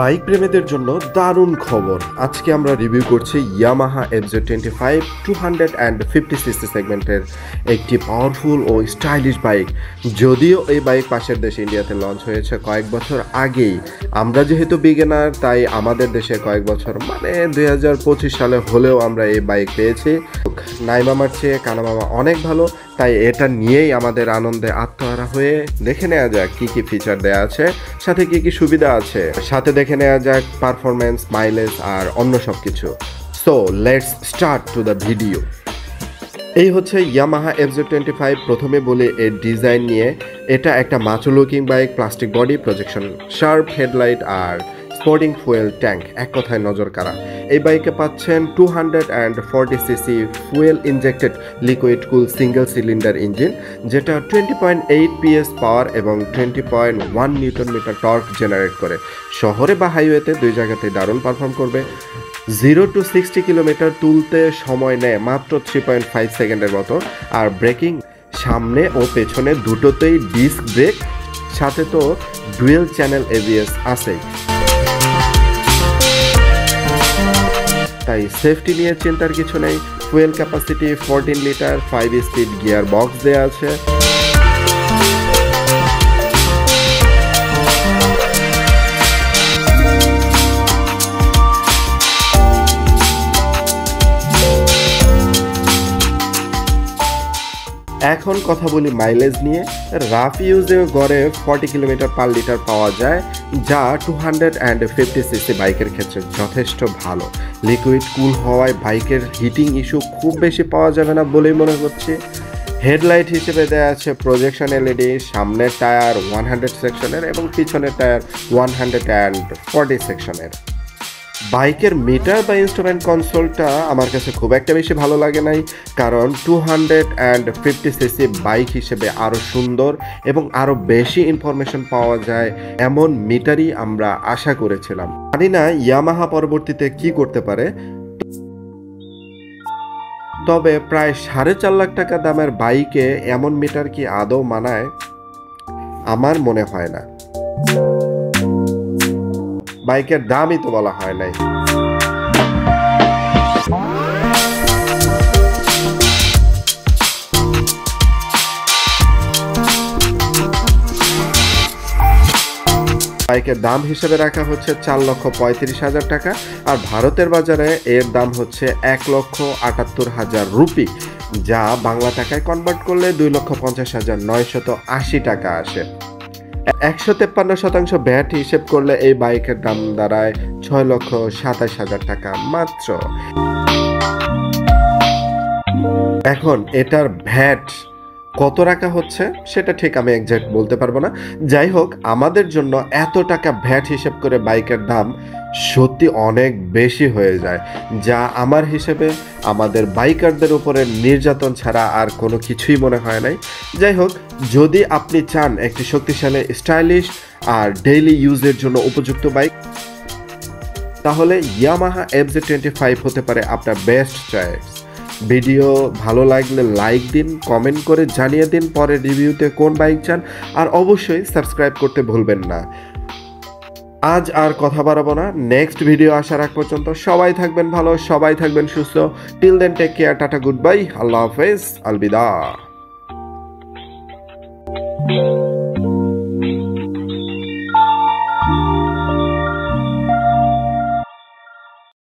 Bike প্রেমীদের জন্য দারুণ খবর। আজকে আমরা রিভিউ করছি ইয়ামাহা FZ25 250cc সেগমেন্টের একটি পাওয়ারফুল ও স্টাইলিশ বাইক। যদিও এই বাইক পাশের দেশে ইন্ডিয়াতে লঞ্চ হয়েছে কয়েক বছর আগেই, আমরা যেহেতু বিগিনার তাই আমাদের দেশে কয়েক বছর মানে 2025 সালে হলেও আমরা এই বাইক পেয়েছি। নাইমামার চেয়ে কানামামা অনেক ভালো, তাই এটা নিয়েই আমাদের আনন্দে আত্মহারা হয়ে দেখে নেওয়া যাক কি কি ফিচার দেওয়া আছে, সাথে কি কি সুবিধা আছে, সাথে দেখে নেওয়া যাক পারফরমেন্স, মাইলেজ আর অন্য সব কিছু। So let's start to the video. এই হচ্ছে ইয়ামাহা FZ25। প্রথমে বলি এর ডিজাইন নিয়ে। এটা একটা macho looking bike, plastic body, projection sharp headlight আর স্পোর্টিং ফুয়েল ট্যাঙ্ক, এক কথায় নজর কাড়া। এই বাইকে পাচ্ছেন 240cc fuel injected liquid cool single cylinder engine, যেটা 20.8 PS পাওয়ার এবং 20.1 নিউটন মিটার টর্ক জেনারেট করে। শহরে বা হাইওয়েতে দুই জায়গাতেই দারুণ পারফর্ম করবে। 0 to 60 কিলোমিটার তুলতে সময় নেয় মাত্র 3.5 সেকেন্ডের মতো। আর ব্রেকিং সামনে ও পেছনে দুটোতেই ডিস্ক ব্রেক, সাথে তো ডুয়েল চ্যানেল ABS আছে, তাই সেফটি নিয়ে চিন্তার কিছু নেই। Fuel capacity 14 litre, 5 speed gear box দেওয়া আছে। এখন কথা বলি মাইলেজ নিয়ে। রাফ ইউজে গড়ে 40 কিলোমিটার পার লিটার পাওয়া যায়, যা 250cc বাইকের ক্ষেত্রে যথেষ্ট ভালো। লিকুইড কুল হওয়ায় বাইকের হিটিং ইস্যু খুব বেশি পাওয়া যাবে না বলেই মনে করছি। হেডলাইট হিসেবে দেওয়া আছে প্রজেকশন LED, সামনের টায়ার 100 সেকশনের এবং পিছনের টায়ার 140 সেকশনের। বাইকের মিটার বা ইনস্ট্রুমেন্ট কনসোলটা আমার কাছে খুব একটা বেশি ভালো লাগে নাই, কারণ 250cc বাইক হিসেবে আরও সুন্দর এবং আরও বেশি ইনফরমেশন পাওয়া যায় এমন মিটারই আমরা আশা করেছিলাম। জানি না ইয়ামাহা পরবর্তীতে কি করতে পারে, তবে প্রায় 4.5 লাখ টাকা দামের বাইকে এমন মিটার কি আদৌ মানায়? আমার মনে হয় না। বাইকের দামই তো বলা হয় নাই। বাইকের দাম হিসেবে রাখা হচ্ছে 4,35,000 টাকা, আর ভারতের বাজারে এর দাম হচ্ছে 1,78,000 রুপি, যা বাংলা টাকায় কনভার্ট করলে 2,50,980 টাকা আসে। 153% ভ্যাট হিসেব করলে এই বাইকের দাম দাঁড়ায় 6,27,000 টাকা মাত্র। এখন এটার ভ্যাট কত রাখা হচ্ছে সেটা ঠিক আমি এক্সাক্ট বলতে পারবো না। যাই হোক, আমাদের জন্য এত টাকা ভ্যাট হিসেব করে বাইকের দাম সত্যি অনেক বেশি হয়ে যায়, যা আমার হিসেবে আমাদের বাইকারদের উপরে নির্যাতন ছাড়া আর কোনো কিছুই মনে হয় নাই। যাই হোক, যদি আপনি চান একটি শক্তিশালী, স্টাইলিশ আর ডেইলি ইউজের জন্য উপযুক্ত বাইক, তাহলে ইয়ামাহা FZ25 হতে পারে আপনার বেস্ট চয়েস। ভিডিও ভালো লাগলে লাইক দিন, কমেন্ট করে জানিয়ে দিন পরে রিভিউতে কোন বাইক চান, আর অবশ্যই সাবস্ক্রাইব করতে ভুলবেন না। আজ আর কথা বাড়াবো না, নেক্সট ভিডিও আসার আগ পর্যন্ত সবাই থাকবেন ভালো, সবাই থাকবেন সুস্থ। Till then, take care, tata, goodbye, আল্লাহ হাফেজ, আলবিদা।